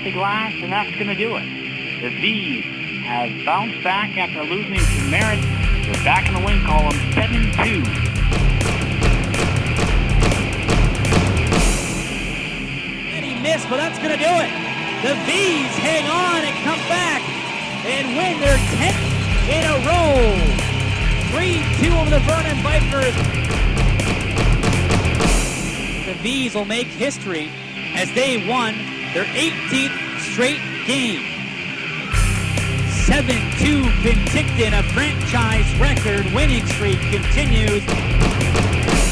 the glass, and that's going to do it. The Vees have bounced back after losing to Merritt. They're back in the win column, 7-2. And he missed, but that's going to do it. The Vees hang on and come back and win their 10th in a row. 3-2 over the Vernon Vipers. The Vees will make history as they won their 18th straight game. 7-2 Penticton, a franchise record winning streak continues.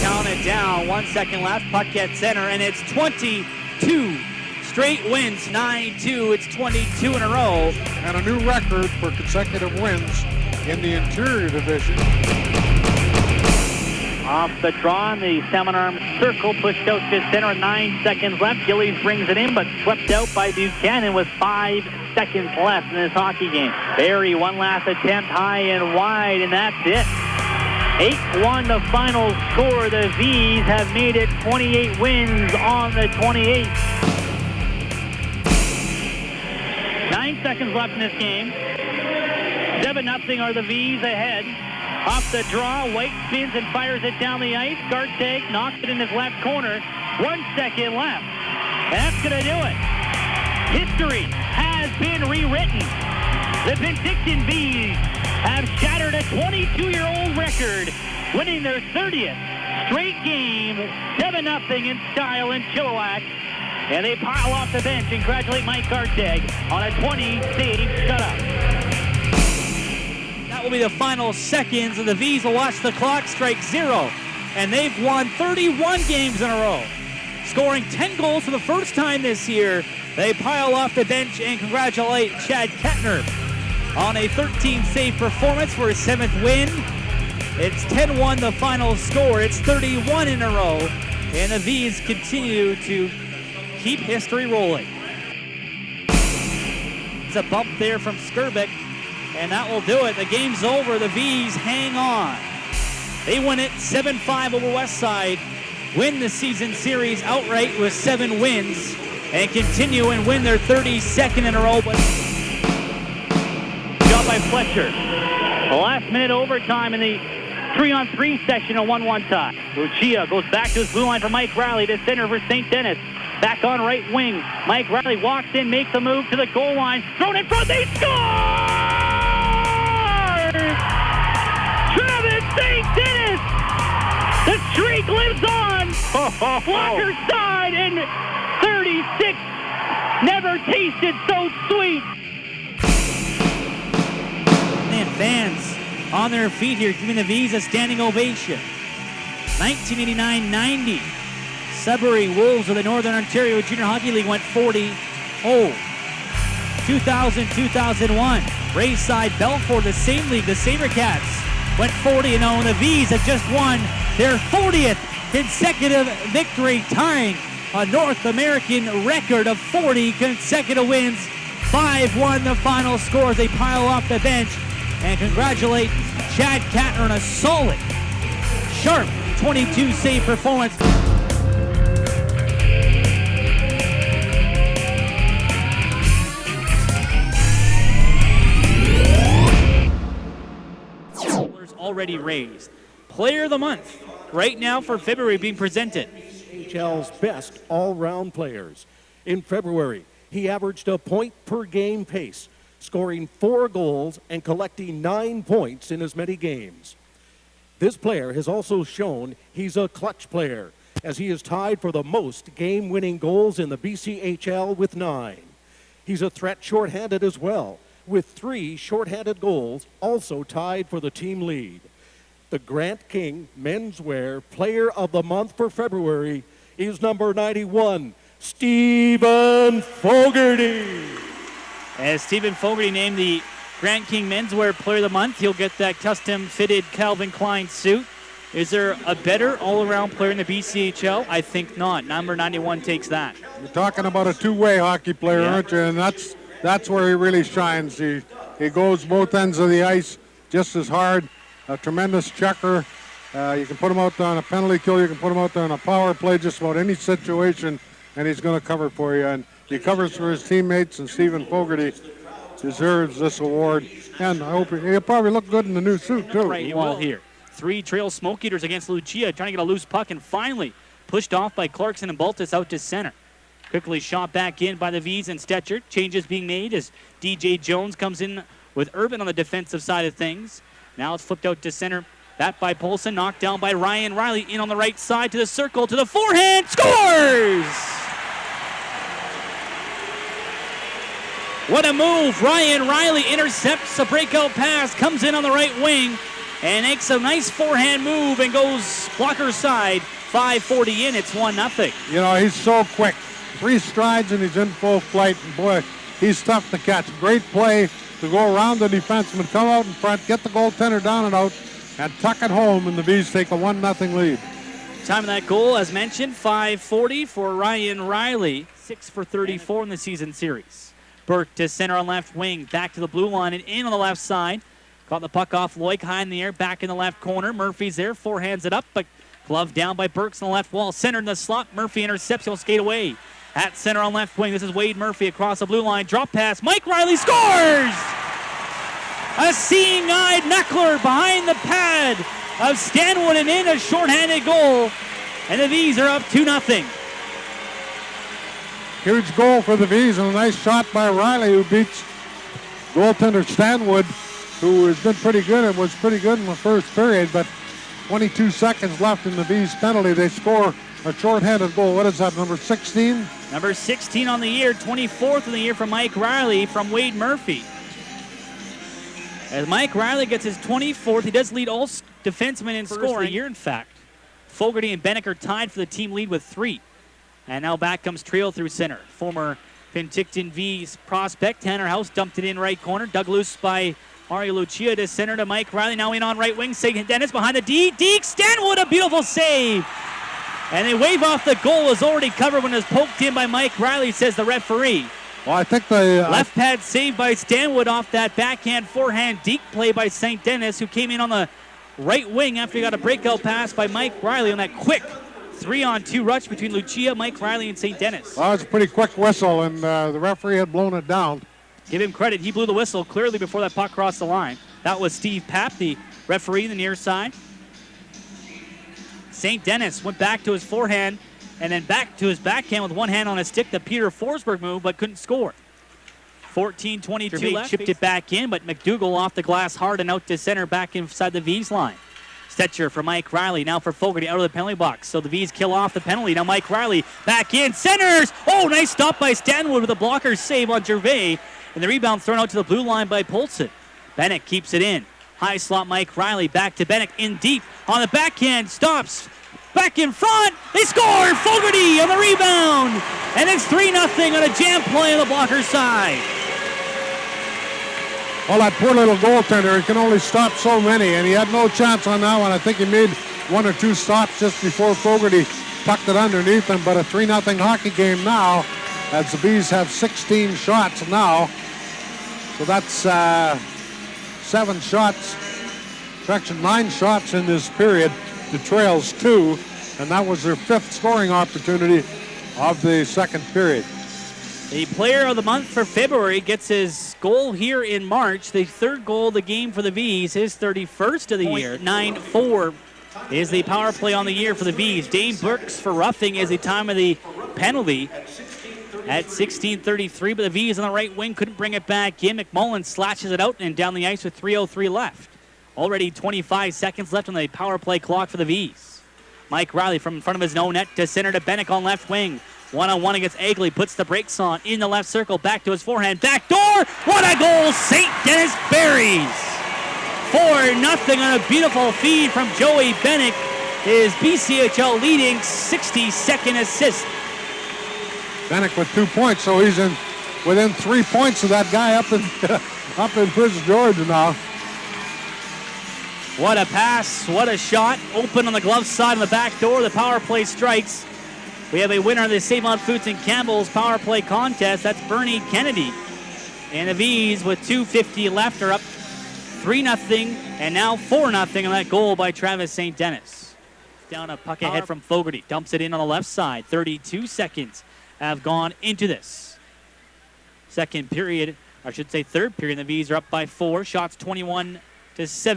Count it down, 1 second left, puck at center, and it's 22 straight wins, 9-2, it's 22 in a row. And a new record for consecutive wins in the interior division. Off the draw, the salmon arm circle pushed out to center, 9 seconds left. Gillies brings it in, but swept out by Buchanan with 5 seconds left in this hockey game. Barry, one last attempt, high and wide, and that's it. 8-1 the final score. The Vees have made it 28 wins on the 28th. 9 seconds left in this game. 7-0 are the Vees ahead. Off the draw, White spins and fires it down the ice. Garteg knocks it in his left corner. 1 second left. And that's going to do it. History has been rewritten. The Penticton Vees have shattered a 22-year-old record, winning their 30th straight game, 7-0 in style in Chilliwack. And they pile off the bench and congratulate Mike Garteg on a 20-save shutout. That will be the final seconds, and the Vees will watch the clock strike 0. And they've won 31 games in a row, scoring 10 goals for the first time this year. They pile off the bench and congratulate Chad Kettner on a 13-save performance for his 7th win. It's 10-1 the final score. It's 31 in a row, and the Vees continue to keep history rolling. It's a bump there from Skirbeck, and that will do it. The game's over. The Vees hang on. They win it 7-5 over Westside, win the season series outright with 7 wins, and continue and win their 32nd in a row. But Shot by Fletcher. The last minute overtime in the 3-on-3 section, a 1-1 tie. Lucia goes back to his blue line for Mike Riley to center for St. Denis. Back on right wing. Mike Riley walks in, makes a move to the goal line. Thrown in front, they score! Travis St. Denis! The streak lives on! Blocker side in 36. Never tasted so sweet. man, fans on their feet here, giving the Vees a standing ovation. 1989-90. Sudbury Wolves of the Northern Ontario Junior Hockey League went 40-0. 2000-2001. Rayside Belfort, the same league, the SaberCats went 40-0, and the Vees have just won their 40th consecutive victory, tying a North American record of 40 consecutive wins. 5-1 the final score as they pile off the bench and congratulate Chad Kettner on a solid, sharp 22 save performance. Already raised. Player of the month right now for February being presented. HL's best all-round players. In February, he averaged a point per game pace, scoring 4 goals and collecting 9 points in as many games. This player has also shown he's a clutch player, as he is tied for the most game-winning goals in the BCHL with 9. He's a threat shorthanded as well, with 3 shorthanded goals, also tied for the team lead. The Grant King Menswear Player of the Month for February is number 91, Stephen Fogarty. As Stephen Fogarty named the Grant King Menswear Player of the Month, he'll get that custom-fitted Calvin Klein suit. Is there a better all-around player in the BCHL? I think not. Number 91 takes that. You're talking about a two-way hockey player, aren't you? And that's where he really shines. He goes both ends of the ice just as hard. A tremendous checker. You can put him out there on a penalty kill. You can put him out there on a power play, just about any situation, and he's going to cover for you. And He covers for his teammates, and Stephen Fogarty deserves this award. And I hope he'll probably look good in the new suit, too. Right wall here. 3 trail smoke eaters against Lucia, trying to get a loose puck, and finally pushed off by Clarkson and Baltus out to center. Quickly shot back in by the Vees and Stetcher. Changes being made as DJ Jones comes in with Urban on the defensive side of things. Now it's flipped out to center. That by Polson, knocked down by Ryan Riley. In on the right side to the circle, to the forehand, scores! What a move. Ryan Riley intercepts a breakout pass, comes in on the right wing, and makes a nice forehand move and goes blocker side. 5:40 in, it's 1-0. You know, he's so quick. 3 strides and he's in full flight. And boy, he's tough to catch. Great play to go around the defenseman, come out in front, get the goaltender down and out, and tuck it home, and the Vees take a 1-0 lead. Time of that goal, as mentioned, 5:40 for Ryan Riley. 6 for 34 in the season series. Burke to center on left wing, back to the blue line and in on the left side. Caught the puck off Loic, high in the air, back in the left corner. Murphy's there, forehands it up, but glove down by Burks on the left wall. Center in the slot, Murphy intercepts, he'll skate away. At center on left wing, this is Wade Murphy across the blue line. Drop pass, Mike Riley scores! A seeing-eyed Meckler behind the pad of Stanwood and in a shorthanded goal. And the Vees are up 2-0. Huge goal for the Vees and a nice shot by Riley, who beats goaltender Stanwood, who has been pretty good and was pretty good in the first period, but 22 seconds left in the Vees penalty. They score a shorthanded goal. What is that, number 16? Number 16 on the year, 24th in the year from Mike Riley from Wade Murphy. As Mike Riley gets his 24th, he does lead all defensemen in scoring of the year, in fact. Fogarty and Bennick are tied for the team lead with 3. And now back comes Trio through center. Former Penticton Vees prospect Tanner House dumped it in right corner. Dug loose by Mario Lucia to center to Mike Riley. Now in on right wing. St. Dennis behind the D. Deke Stanwood, a beautiful save. And they wave off the goal. Was already covered when it was poked in by Mike Riley, says the referee. Well, I think the left pad saved by Stanwood off that backhand forehand Deke play by St. Dennis, who came in on the right wing after he got a breakout pass by Mike Riley on that quick 3-on-2 rush between Lucia, Mike Riley, and St. Dennis. Well, it's a pretty quick whistle, and the referee had blown it down. Give him credit. He blew the whistle clearly before that puck crossed the line. That was Steve Papp, the referee in the near side. St. Dennis went back to his forehand and then back to his backhand with one hand on his stick, the Peter Forsberg move, but couldn't score. 14:22 left. Chipped it back in, but McDougall off the glass hard and out to center back inside the Vees line. Stetcher for Mike Riley, now for Fogarty out of the penalty box. So the Vees kill off the penalty. Now Mike Riley back in, centers! Oh, nice stop by Stanwood with a blocker save on Gervais. And the rebound thrown out to the blue line by Polson. Bennick keeps it in. High slot Mike Riley, back to Bennick, in deep. On the backhand, stops. Back in front, they score! Fogarty on the rebound! And it's 3-0 on a jam play on the blocker side. Well, that poor little goaltender, he can only stop so many, and he had no chance on that one. I think he made 1 or 2 stops just before Fogarty tucked it underneath him, but a 3-0 hockey game now, as the Vees have 16 shots now. So that's 9 shots in this period to Trail's 2, and that was their 5th scoring opportunity of the second period. The player of the month for February gets his goal here in March, the 3rd goal of the game for the Vees, his 31st of the year. 9-4 is the power play on the year for the Vees. Dane Burks for roughing is the time of the penalty at 16:33, but the Vees on the right wing couldn't bring it back in. McMullen slashes it out and down the ice with 3:03 left. Already 25 seconds left on the power play clock for the Vees. Mike Riley from in front of his own net to center to Bennick on left wing. 1-on-1 against Egley, puts the brakes on in the left circle, back to his forehand, back door, what a goal, St. Dennis buries. 4-0 on a beautiful feed from Joey Bennick, his BCHL leading 62nd assist. Bennick with 2 points, so he's in within 3 points of that guy up in Prince George now. What a pass, what a shot, open on the glove side on the back door, the power play strikes. We have a winner of the Save-On Foods and Campbell's power play contest. That's Bernie Kennedy. And the Vees with 2:50 left are up 3-0 and now 4-0 on that goal by Travis St. Dennis. Down a puck ahead from Fogarty. Dumps it in on the left side. 32 seconds have gone into this. Second period, or I should say third period, the Vees are up by 4. Shots 21-7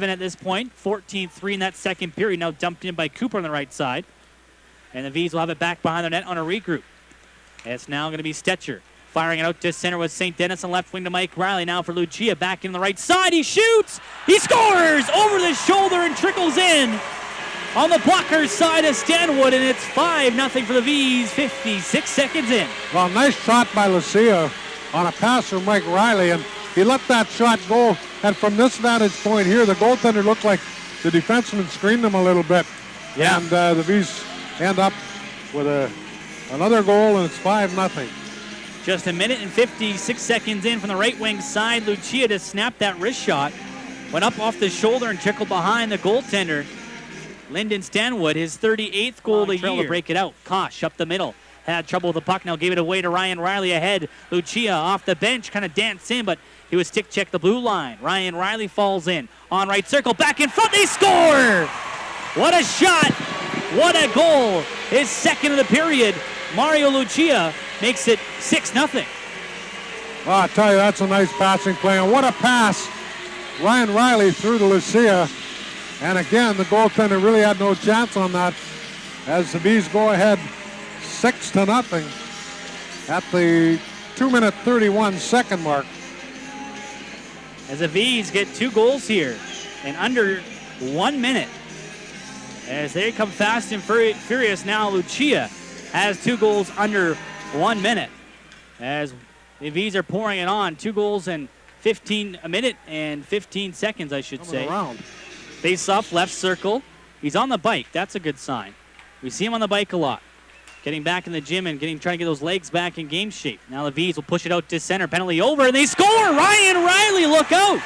at this point. 14-3 in that second period. Now dumped in by Cooper on the right side. And the Vees will have it back behind the net on a regroup. It's now going to be Stetcher. Firing it out to center with St. Denis on left wing to Mike Riley. Now for Lucia back in the right side. He shoots! He scores! Over the shoulder and trickles in on the blocker's side of Stanwood, and it's 5-0 for the Vees, 56 seconds in. Well, nice shot by Lucia on a pass from Mike Riley, and he let that shot go. And from this vantage point here, the goaltender looked like the defenseman screened him a little bit. Yeah. And the Vees end up with another goal, and it's 5-0. Just a minute and 56 seconds in from the right wing side. Lucia to snap that wrist shot. Went up off the shoulder and trickled behind the goaltender, Lyndon Stanwood, his 38th goal of the year. To break it out. Kosh up the middle. Had trouble with the puck. Now gave it away to Ryan Riley ahead. Lucia off the bench. Kind of danced in, but he was stick check the blue line. Ryan Riley falls in. On right circle. Back in front. They score! What a shot. What a goal. His second of the period. Mario Lucia makes it 6-0. Well, I tell you, that's a nice passing play. And what a pass. Ryan Riley threw to Lucia. And again, the goaltender really had no chance on that as the Vees go ahead 6-0 at the 2-minute 31-second mark. As the Vees get 2 goals here in under 1 minute. As they come fast and furious now, Lucia has 2 goals under 1 minute. As the Vees are pouring it on, 2 goals in a minute and 15 seconds, I should say. Face off left circle. He's on the bike. That's a good sign. We see him on the bike a lot. Getting back in the gym and trying to get those legs back in game shape. Now the Vees will push it out to center. Penalty over, and they score! Ryan Riley, look out!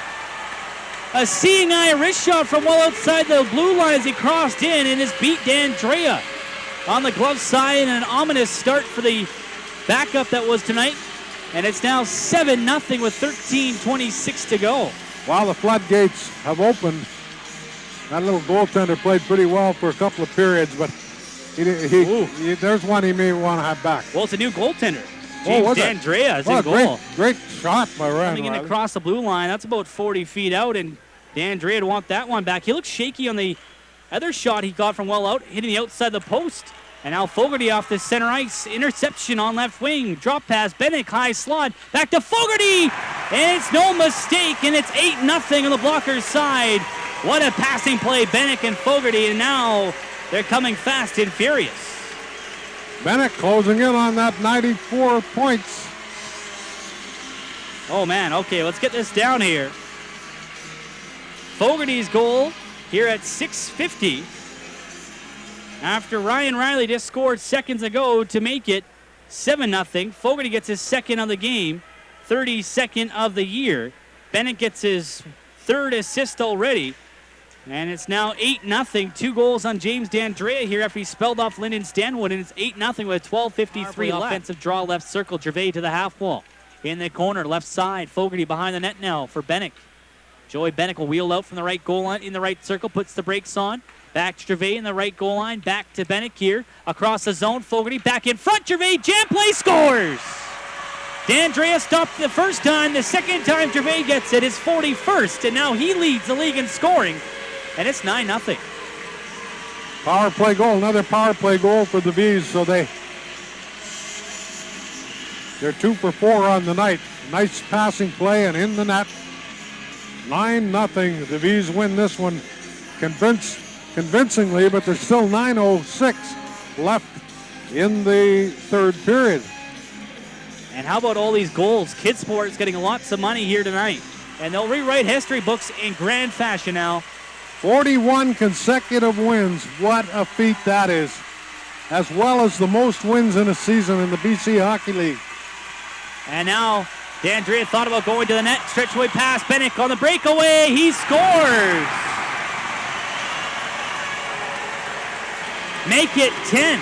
A seeing eye wrist shot from well outside the blue line as he crossed in and has beat D'Andrea on the glove side, and an ominous start for the backup that was tonight. And it's now 7-0 with 13:26 to go. While the floodgates have opened, that little goaltender played pretty well for a couple of periods, but there's one he may want to have back. Well, it's a new goaltender. James D'Andrea is in goal. Great shot by Ryan Coming in Riley. across the blue line. That's about 40 feet out, and D'Andrea would want that one back. He looks shaky on the other shot he got from well out, hitting the outside the post. And now Fogarty off the center ice. Interception on left wing. Drop pass. Bennett high slot. Back to Fogarty. And it's no mistake. And it's 8-0 on the blocker's side. What a passing play. Bennett and Fogarty. And now they're coming fast and furious. Bennett closing in on that 94 points. Oh, man. Okay, let's get this down here. Fogarty's goal here at 6:50. After Ryan Riley just scored seconds ago to make it 7-0. Fogarty gets his second of the game, 32nd of the year. Bennett gets his 3rd assist already. And it's now 8-0. 2 goals on James D'Andrea here after he spelled off Lyndon Stanwood. And it's 8-0 with 12:53 left. Offensive draw left circle. Gervais to the half wall. In the corner, left side. Fogarty behind the net now for Bennett. Joey Bennett will wheel out from the right goal line in the right circle. Puts the brakes on. Back to Gervais in the right goal line. Back to Bennett here. Across the zone. Fogarty back in front. Gervais jam play scores. D'Andrea stopped the first time. The second time Gervais gets it, his 41st. And now he leads the league in scoring. And it's 9-0. Power play goal. Another power play goal for the Vees. So they're 2 for 4 on the night. Nice passing play and in the net. 9-0. The Vees win this one convincingly, but there's still 9:06 left in the 3rd period. And how about all these goals? Kidsport's getting lots of money here tonight. And they'll rewrite history books in grand fashion now. 41 consecutive wins. What a feat that is. As well as the most wins in a season in the BC Hockey League. And now D'Andrea thought about going to the net. Stretch away pass. Bennett on the breakaway. He scores. Make it 10.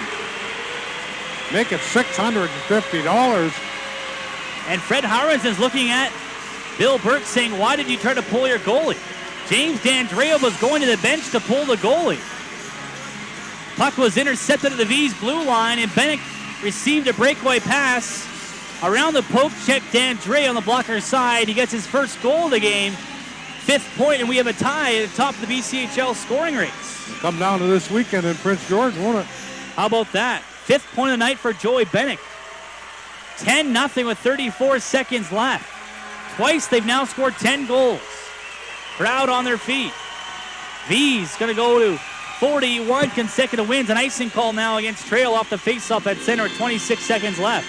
Make it $650. And Fred Harris is looking at Bill Burke saying, why did you try to pull your goalie? James D'Andrea was going to the bench to pull the goalie. Puck was intercepted at the Vees blue line, and Bennett received a breakaway pass Around the poke check, D'Andre on the blocker side. He gets his first goal of the game. 5th point, and we have a tie at the top of the BCHL scoring rates. Come down to this weekend in Prince George, won't it? How about that? 5th point of the night for Joey Bennick. 10-0 with 34 seconds left. Twice they've now scored 10 goals. Crowd on their feet. Vees going to go to 41 consecutive wins. An icing call now against Trail off the faceoff at center with 26 seconds left.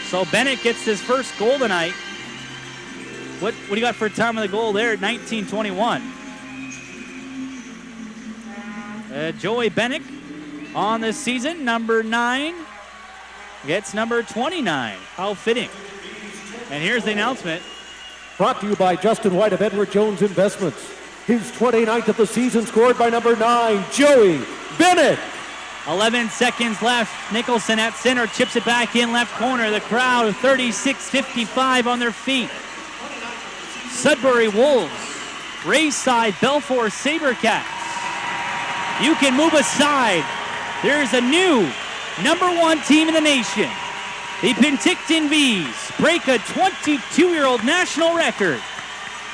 So Bennett gets his first goal tonight. What do you got for a time of the goal there? 19:21. Joey Bennick on this season, number 9, gets number 29. How fitting. And here's the announcement. Brought to you by Justin White of Edward Jones Investments. His 29th of the season, scored by number 9, Joey Bennick. 11 seconds left. Nicholson at center, chips it back in left corner. The crowd 36-55 on their feet. Sudbury Wolves, Rayside, Belfour Sabercats. You can move aside. There's a new number 1 team in the nation. The Penticton Vees break a 22-year-old national record.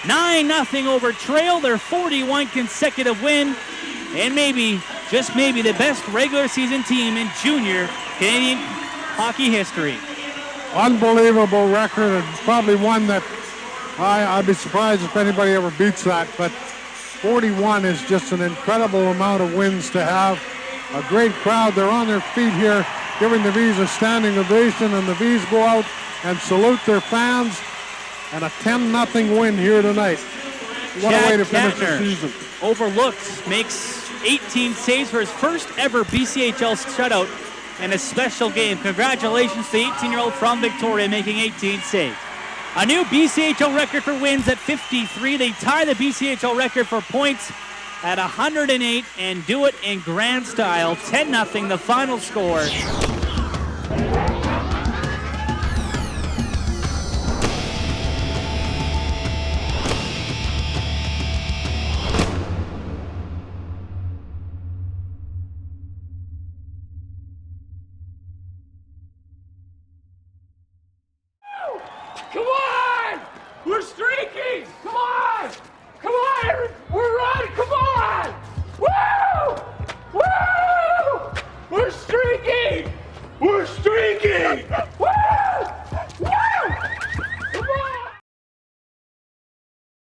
9-0 over Trail, their 41 consecutive win, and maybe, just maybe, the best regular season team in junior Canadian hockey history. Unbelievable record, and probably one that I'd be surprised if anybody ever beats that, but 41 is just an incredible amount of wins to have. A great crowd. They're on their feet here, giving the Vees a standing ovation, and the Vees go out and salute their fans. And a 10-0 win here tonight. What a way to finish the season. Overlooked, makes 18 saves for his first ever BCHL shutout and a special game. Congratulations to the 18-year-old from Victoria making 18 saves. A new BCHL record for wins at 53. They tie the BCHL record for points at 108 and do it in grand style. 10-0, the final score. Come on! We're streaking! Come on! Come on! We're running! Come on! Woo! Woo! We're streaking! We're streaking!